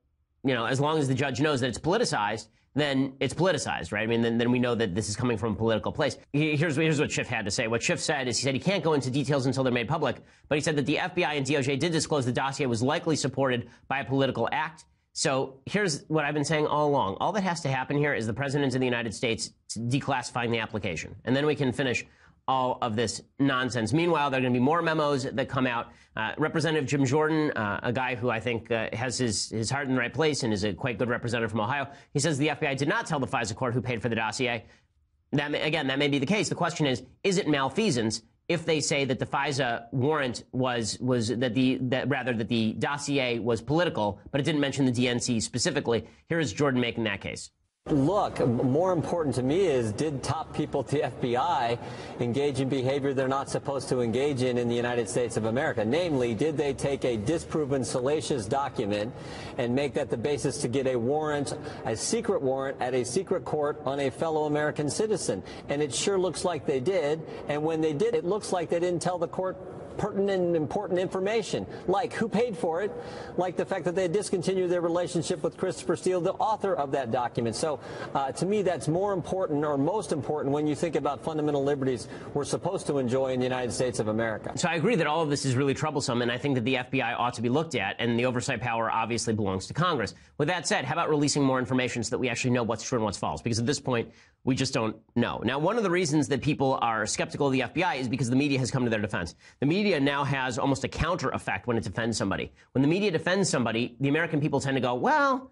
as long as the judge knows that it's politicized, then it's politicized, right? I mean, then we know that this is coming from a political place. Here's what Schiff had to say. What Schiff said is he said he can't go into details until they're made public, but he said that the FBI and DOJ did disclose the dossier was likely supported by a political act. So here's what I've been saying all along. All that has to happen here is the President of the United States declassifying the application, and then we can finish all of this nonsense. Meanwhile, there are going to be more memos that come out. Representative Jim Jordan, a guy who I think has his heart in the right place and is a quite good representative from Ohio, he says the FBI did not tell the FISA court who paid for the dossier. That may be the case. The question is it malfeasance if they say that the FISA warrant was that the dossier was political, but it didn't mention the DNC specifically? Here is Jordan making that case. Look, more important to me is, did top people at the FBI engage in behavior they're not supposed to engage in the United States of America? Namely, did they take a disproven, salacious document and make that the basis to get a warrant, a secret warrant at a secret court on a fellow American citizen? And it sure looks like they did. And when they did, it looks like they didn't tell the court pertinent and important information, like who paid for it, like the fact that they discontinued their relationship with Christopher Steele, the author of that document. So to me, that's more important, or most important, when you think about fundamental liberties we're supposed to enjoy in the United States of America. So I agree that all of this is really troublesome, and I think that the FBI ought to be looked at, and the oversight power obviously belongs to Congress. With that said, how about releasing more information so that we actually know what's true and what's false? Because at this point, we just don't know. Now, one of the reasons that people are skeptical of the FBI is because the media has come to their defense. The media now has almost a counter effect when it defends somebody. When the media defends somebody, the American people tend to go, well,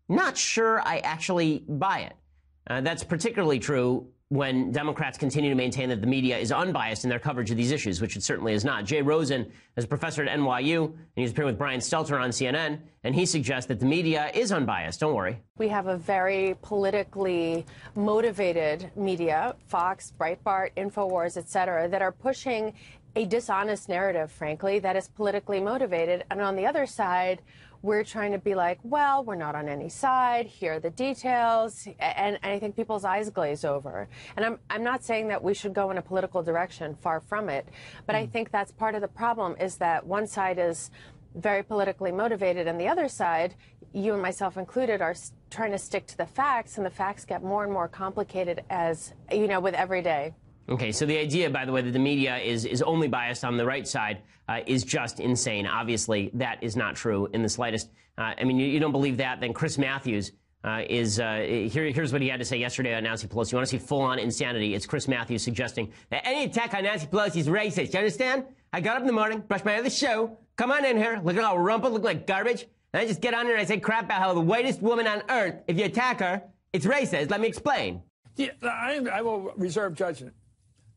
not sure I actually buy it. That's particularly true when Democrats continue to maintain that the media is unbiased in their coverage of these issues, which it certainly is not. Jay Rosen is a professor at NYU, and he's appearing with Brian Stelter on CNN, and he suggests that the media is unbiased. Don't worry. We have a very politically motivated media, Fox, Breitbart, InfoWars, et cetera, that are pushing a dishonest narrative, frankly, that is politically motivated. And on the other side, we're trying to be like, well, we're not on any side. Here are the details. And I think people's eyes glaze over. And I'm not saying that we should go in a political direction, far from it. But I think that's part of the problem, is that one side is very politically motivated, and the other side, you and myself included, are trying to stick to the facts, and the facts get more and more complicated as, with every day. Okay, so the idea, by the way, that the media is only biased on the right side is just insane. Obviously, that is not true in the slightest. I mean, you don't believe that, then Chris Matthews here's what he had to say yesterday on Nancy Pelosi. You want to see full-on insanity? It's Chris Matthews suggesting that any attack on Nancy Pelosi is racist. You understand? I got up in the morning, brushed my other show, come on in here, look at all rumpled, look like garbage, and I just get on here and I say crap about how the whitest woman on earth, if you attack her, it's racist. Let me explain. Yeah, I will reserve judgment.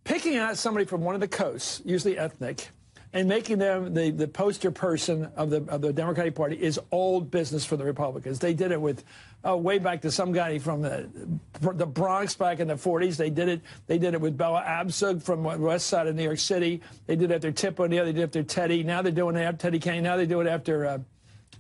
Picking out somebody from one of the coasts, usually ethnic, and making them the poster person of the Democratic Party is old business for the Republicans. They did it with way back to some guy from the Bronx back in the 40s. They did it with Bella Abzug from the west side of New York City. They did it after Tip O'Neill. They did it after Teddy. Now they're doing it after Teddy Kane. Now they do it after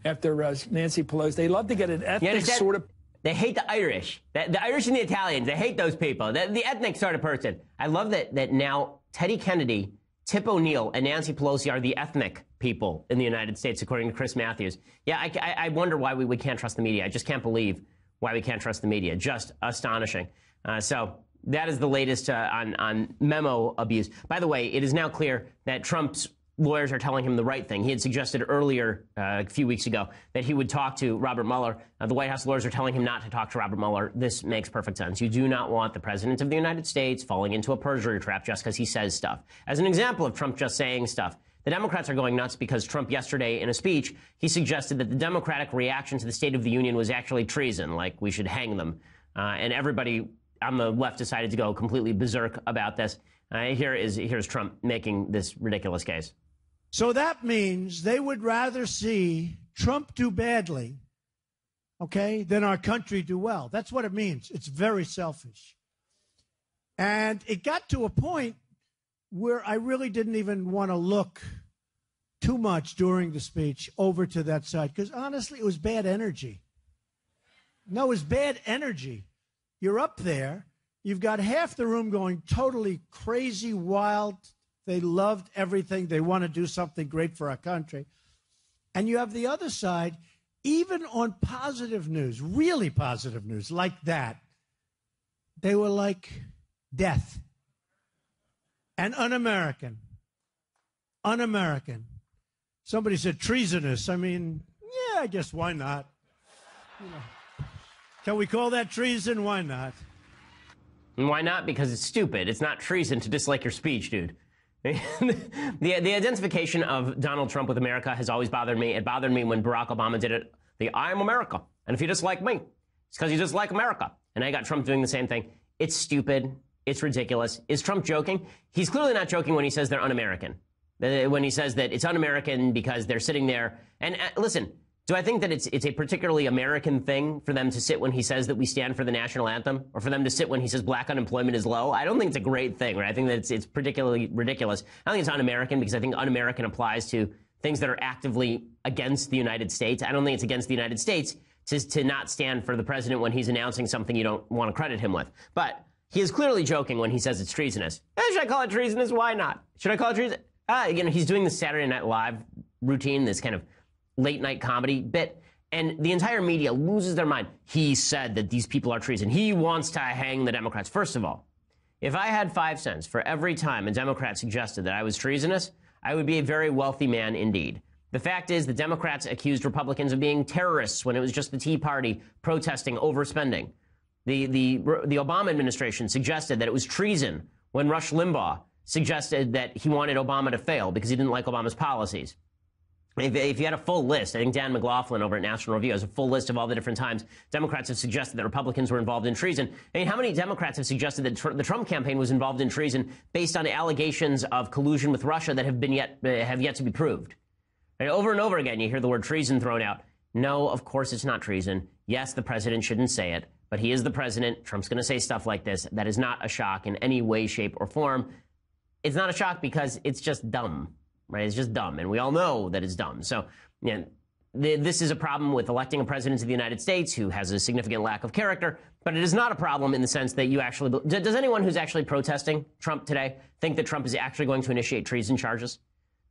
Nancy Pelosi. They love to get an ethnic sort of. They hate the Irish. The Irish and the Italians, they hate those people. The ethnic sort of person. I love that now Teddy Kennedy, Tip O'Neill, and Nancy Pelosi are the ethnic people in the United States, according to Chris Matthews. Yeah, I wonder why we can't trust the media. I just can't believe why we can't trust the media. Just astonishing. So that is the latest on memo abuse. By the way, it is now clear that Trump's lawyers are telling him the right thing. He had suggested earlier, a few weeks ago, that he would talk to Robert Mueller. The White House lawyers are telling him not to talk to Robert Mueller. This makes perfect sense. You do not want the President of the United States falling into a perjury trap just because he says stuff. As an example of Trump just saying stuff, the Democrats are going nuts because Trump yesterday in a speech, he suggested that the Democratic reaction to the State of the Union was actually treason, like we should hang them. And everybody on the left decided to go completely berserk about this. Here's Trump making this ridiculous case. So that means they would rather see Trump do badly, okay, than our country do well. That's what it means. It's very selfish. And it got to a point where I really didn't even want to look too much during the speech over to that side, because honestly, it was bad energy. No, it was bad energy. You're up there. You've got half the room going totally crazy, wild. They loved everything. They want to do something great for our country. And you have the other side, even on positive news, really positive news like that, they were like death and un-American. Un-American. Somebody said treasonous. I mean, yeah, I guess why not? You know, can we call that treason? Why not? And why not? Because it's stupid. It's not treason to dislike your speech, dude. The identification of Donald Trump with America has always bothered me. It bothered me when Barack Obama did it. I am America. And if you dislike me, it's because you dislike America. And I got Trump doing the same thing. It's stupid. It's ridiculous. Is Trump joking? He's clearly not joking when he says they're un-American. When he says that it's un-American because they're sitting there. And listen, do I think that it's a particularly American thing for them to sit when he says that we stand for the national anthem, or for them to sit when he says black unemployment is low? I don't think it's a great thing, right? I think that it's particularly ridiculous. I think it's un-American because I think un-American applies to things that are actively against the United States. I don't think it's against the United States to not stand for the president when he's announcing something you don't want to credit him with. But he is clearly joking when he says it's treasonous. Should I call it treasonous? Why not? Should I call it treason? He's doing the Saturday Night Live routine, this kind of late night comedy bit, and the entire media loses their mind. He said that these people are treason. He wants to hang the Democrats. First of all, if I had 5 cents for every time a Democrat suggested that I was treasonous, I would be a very wealthy man indeed. The fact is the Democrats accused Republicans of being terrorists when it was just the Tea Party protesting overspending. The Obama administration suggested that it was treason when Rush Limbaugh suggested that he wanted Obama to fail because he didn't like Obama's policies. If you had a full list, I think Dan McLaughlin over at National Review has a full list of all the different times Democrats have suggested that Republicans were involved in treason. I mean, how many Democrats have suggested that the Trump campaign was involved in treason based on allegations of collusion with Russia that have yet to be proved? And over and over again, you hear the word treason thrown out. No, of course it's not treason. Yes, the president shouldn't say it, but he is the president. Trump's going to say stuff like this. That is not a shock in any way, shape, or form. It's not a shock because it's just dumb. Right? It's just dumb, and we all know that it's dumb. So, this is a problem with electing a president of the United States who has a significant lack of character, but it is not a problem in the sense that you actually... Does anyone who's actually protesting Trump today think that Trump is actually going to initiate treason charges?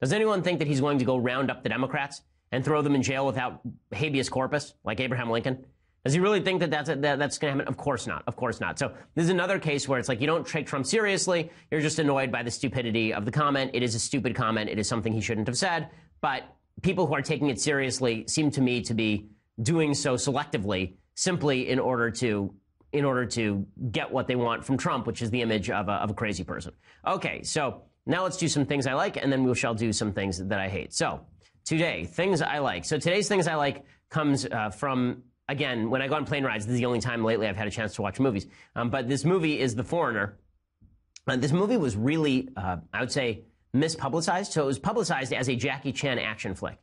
Does anyone think that he's going to go round up the Democrats and throw them in jail without habeas corpus, like Abraham Lincoln? Does he really think that that's going to happen? Of course not. Of course not. So this is another case where it's like you don't take Trump seriously. You're just annoyed by the stupidity of the comment. It is a stupid comment. It is something he shouldn't have said. But people who are taking it seriously seem to me to be doing so selectively, simply in order to get what they want from Trump, which is the image of a crazy person. Okay, so now let's do some things I like, and then we shall do some things that I hate. So today, things I like. So today's things I like comes from... Again, when I go on plane rides, this is the only time lately I've had a chance to watch movies. But this movie is The Foreigner. This movie was really, I would say, mispublicized. So it was publicized as a Jackie Chan action flick.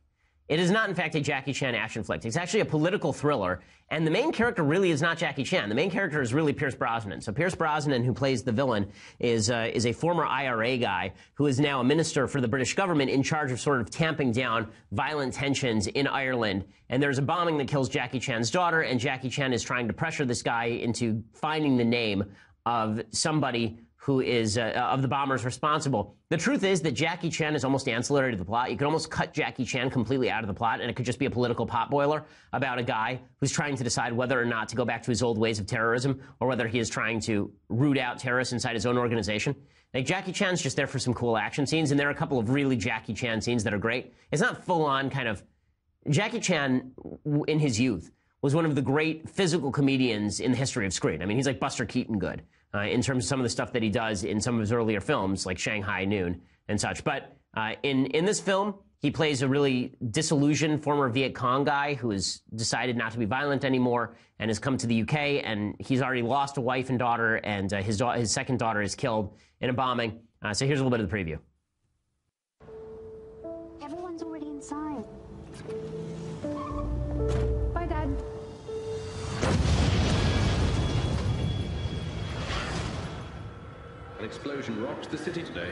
It is not, in fact, a Jackie Chan action flick. It's actually a political thriller, and the main character really is not Jackie Chan. The main character is really Pierce Brosnan. So Pierce Brosnan, who plays the villain, is a former IRA guy who is now a minister for the British government in charge of sort of tamping down violent tensions in Ireland. And there's a bombing that kills Jackie Chan's daughter, and Jackie Chan is trying to pressure this guy into finding the name of somebody who is of the bombers responsible. The truth is that Jackie Chan is almost ancillary to the plot. You could almost cut Jackie Chan completely out of the plot, and it could just be a political potboiler about a guy who's trying to decide whether or not to go back to his old ways of terrorism, or whether he is trying to root out terrorists inside his own organization. Like, Jackie Chan's just there for some cool action scenes, and there are a couple of really Jackie Chan scenes that are great. It's not full-on kind of... Jackie Chan, in his youth, was one of the great physical comedians in the history of screen. I mean, he's like Buster Keaton good in terms of some of the stuff that he does in some of his earlier films, like Shanghai Noon and such. But in this film, he plays a really disillusioned former Viet Cong guy who has decided not to be violent anymore and has come to the UK, and he's already lost a wife and daughter, and his second daughter is killed in a bombing. So here's a little bit of the preview. Everyone's already inside. Bye, Dad. An explosion rocked the city today.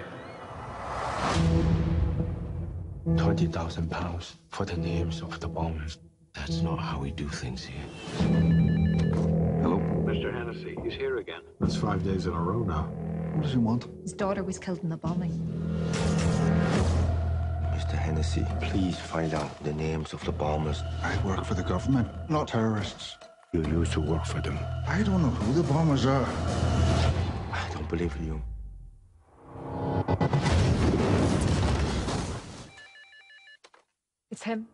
£20,000 for the names of the bombers. That's not how we do things here. Hello? Mr. Hennessy, he's here again. That's 5 days in a row now. What does he want? His daughter was killed in the bombing. Mr. Hennessy, please find out the names of the bombers. I work for the government, not terrorists. You used to work for them. I don't know who the bombers are. I don't believe you. It's him.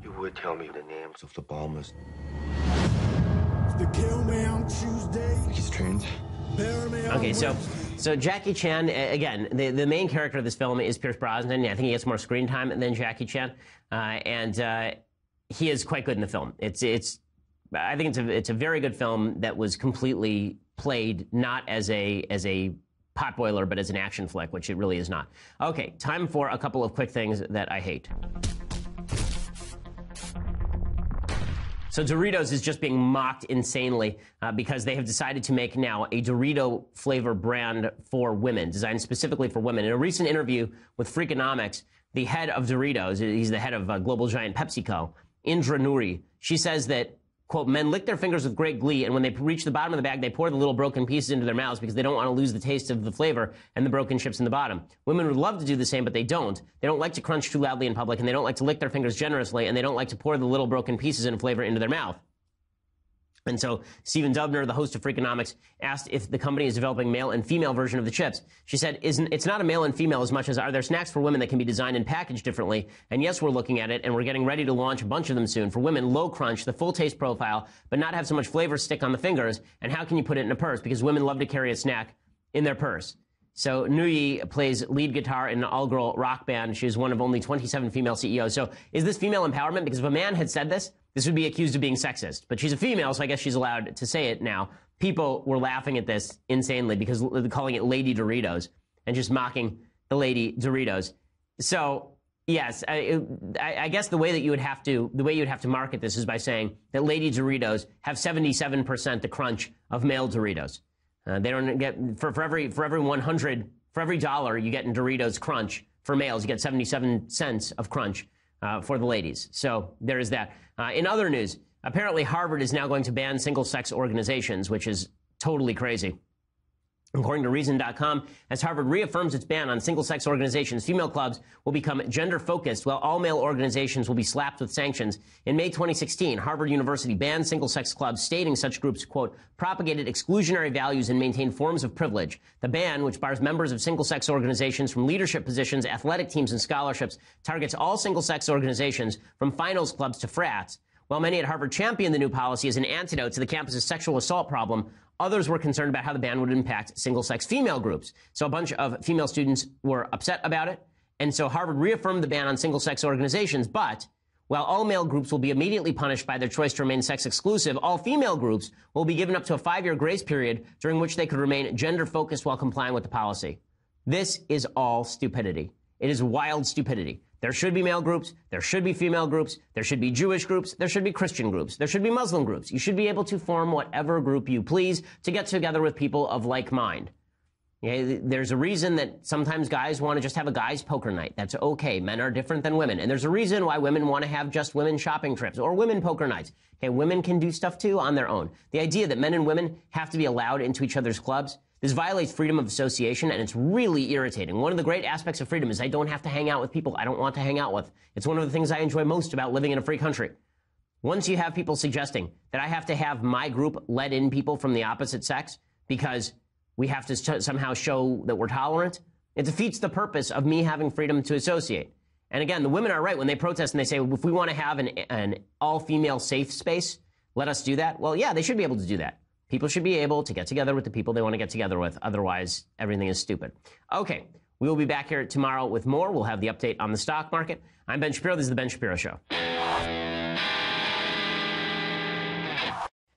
You would tell me the names of the bombers. They kill me on Tuesday. He's trained. Okay, so Jackie Chan, again, the main character of this film is Pierce Brosnan. I think he gets more screen time than Jackie Chan, and he is quite good in the film. I think it's a very good film that was completely played not as a potboiler, but as an action flick, which it really is not. Okay, time for a couple of quick things that I hate. So Doritos is just being mocked insanely because they have decided to make now a Dorito flavor brand for women, designed specifically for women. In a recent interview with Freakonomics, the head of Doritos, he's the head of global giant PepsiCo, Indra Nouri, she says that, quote, men lick their fingers with great glee, and when they reach the bottom of the bag, they pour the little broken pieces into their mouths because they don't want to lose the taste of the flavor and the broken chips in the bottom. Women would love to do the same, but they don't. They don't like to crunch too loudly in public, and they don't like to lick their fingers generously, and they don't like to pour the little broken pieces and flavor into their mouth. And so Stephen Dubner, the host of Freakonomics, asked if the company is developing male and female version of the chips. She said, it's not a male and female as much as are there snacks for women that can be designed and packaged differently. And yes, we're looking at it, and we're getting ready to launch a bunch of them soon. For women, low crunch, the full taste profile, but not have so much flavor stick on the fingers. And how can you put it in a purse? Because women love to carry a snack in their purse. So Nuyi plays lead guitar in an all-girl rock band. She is one of only 27 female CEOs. So is this female empowerment? Because if a man had said this would be accused of being sexist. But she's a female, so I guess she's allowed to say it now. People were laughing at this insanely because they're calling it Lady Doritos and just mocking the Lady Doritos. So yes, I guess the way you'd have to market this is by saying that Lady Doritos have 77% the crunch of male Doritos. They don't get for every dollar you get in Doritos crunch for males, you get 77 cents of crunch for the ladies. So there is that. In other news, apparently Harvard is now going to ban single-sex organizations, which is totally crazy. According to Reason.com, as Harvard reaffirms its ban on single-sex organizations, female clubs will become gender-focused, while all-male organizations will be slapped with sanctions. In May 2016, Harvard University banned single-sex clubs, stating such groups, quote, propagated exclusionary values and maintained forms of privilege. The ban, which bars members of single-sex organizations from leadership positions, athletic teams, and scholarships, targets all single-sex organizations, from finals clubs to frats. While many at Harvard championed the new policy as an antidote to the campus's sexual assault problem, others were concerned about how the ban would impact single-sex female groups. So a bunch of female students were upset about it. And so Harvard reaffirmed the ban on single-sex organizations. But while all male groups will be immediately punished by their choice to remain sex-exclusive, all female groups will be given up to a 5-year grace period during which they could remain gender-focused while complying with the policy. This is all stupidity. It is wild stupidity. There should be male groups, there should be female groups, there should be Jewish groups, there should be Christian groups, there should be Muslim groups. You should be able to form whatever group you please to get together with people of like mind. Okay, there's a reason that sometimes guys want to just have a guys' poker night. That's okay. Men are different than women. And there's a reason why women want to have just women shopping trips or women poker nights. Okay, women can do stuff too on their own. The idea that men and women have to be allowed into each other's clubs, this violates freedom of association, and it's really irritating. One of the great aspects of freedom is I don't have to hang out with people I don't want to hang out with. It's one of the things I enjoy most about living in a free country. Once you have people suggesting that I have to have my group let in people from the opposite sex because we have to somehow show that we're tolerant. It defeats the purpose of me having freedom to associate. And again, the women are right when they protest and they say, well, if we want to have an all-female safe space, let us do that. Well, yeah, they should be able to do that. People should be able to get together with the people they want to get together with. Otherwise, everything is stupid. Okay, we will be back here tomorrow with more. We'll have the update on the stock market. I'm Ben Shapiro. This is The Ben Shapiro Show.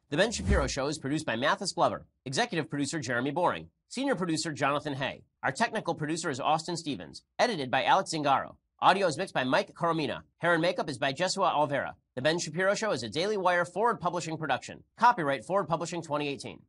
The Ben Shapiro Show is produced by Mathis Glover, executive producer Jeremy Boring, senior producer Jonathan Hay. Our technical producer is Austin Stevens, edited by Alex Zingaro. Audio is mixed by Mike Coromina. Hair and makeup is by Jesua Alvera. The Ben Shapiro Show is a Daily Wire Forward Publishing production. Copyright Forward Publishing 2018.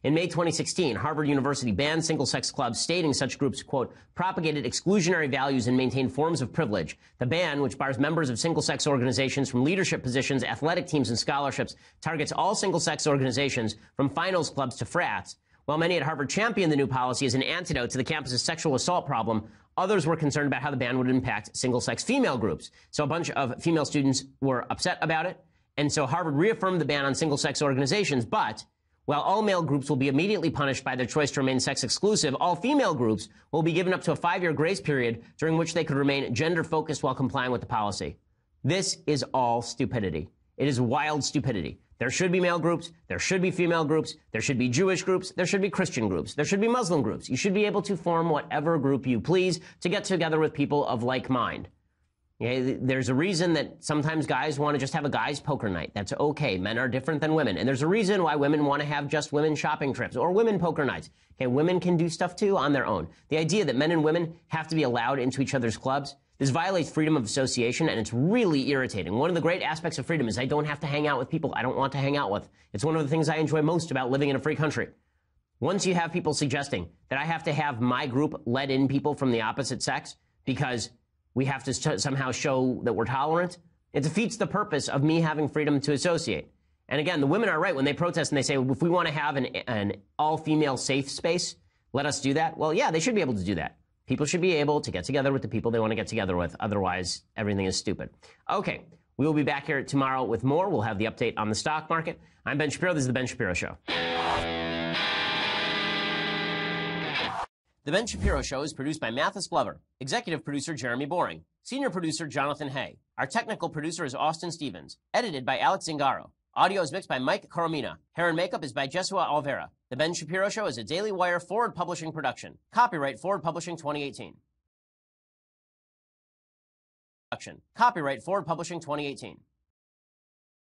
In May 2016, Harvard University banned single-sex clubs, stating such groups, quote, propagated exclusionary values and maintained forms of privilege. The ban, which bars members of single-sex organizations from leadership positions, athletic teams, and scholarships, targets all single-sex organizations, from finals clubs to frats. While many at Harvard championed the new policy as an antidote to the campus's sexual assault problem, others were concerned about how the ban would impact single-sex female groups. So a bunch of female students were upset about it, and so Harvard reaffirmed the ban on single-sex organizations, but while all male groups will be immediately punished by their choice to remain sex-exclusive, all female groups will be given up to a 5-year grace period during which they could remain gender-focused while complying with the policy. This is all stupidity. It is wild stupidity. There should be male groups, there should be female groups, there should be Jewish groups, there should be Christian groups, there should be Muslim groups. You should be able to form whatever group you please to get together with people of like mind. There's a reason that sometimes guys want to just have a guys' poker night. That's okay. Men are different than women. And there's a reason why women want to have just women shopping trips or women poker nights. Okay, women can do stuff too on their own. The idea that men and women have to be allowed into each other's clubs, this violates freedom of association, and it's really irritating. One of the great aspects of freedom is I don't have to hang out with people I don't want to hang out with. It's one of the things I enjoy most about living in a free country. Once you have people suggesting that I have to have my group let in people from the opposite sex because we have to somehow show that we're tolerant, it defeats the purpose of me having freedom to associate. And again, the women are right when they protest and they say, well, if we want to have an all-female safe space, let us do that. Well, yeah, they should be able to do that. People should be able to get together with the people they want to get together with. Otherwise, everything is stupid. Okay, we will be back here tomorrow with more. We'll have the update on the stock market. I'm Ben Shapiro. This is The Ben Shapiro Show. The Ben Shapiro Show is produced by Mathis Glover, executive producer Jeremy Boring, senior producer Jonathan Hay. Our technical producer is Austin Stevens, edited by Alex Zingaro. Audio is mixed by Mike Coromina. Hair and makeup is by Jesua Alvera. The Ben Shapiro Show is a Daily Wire Forward Publishing production. Copyright Forward Publishing 2018. Copyright Forward Publishing 2018.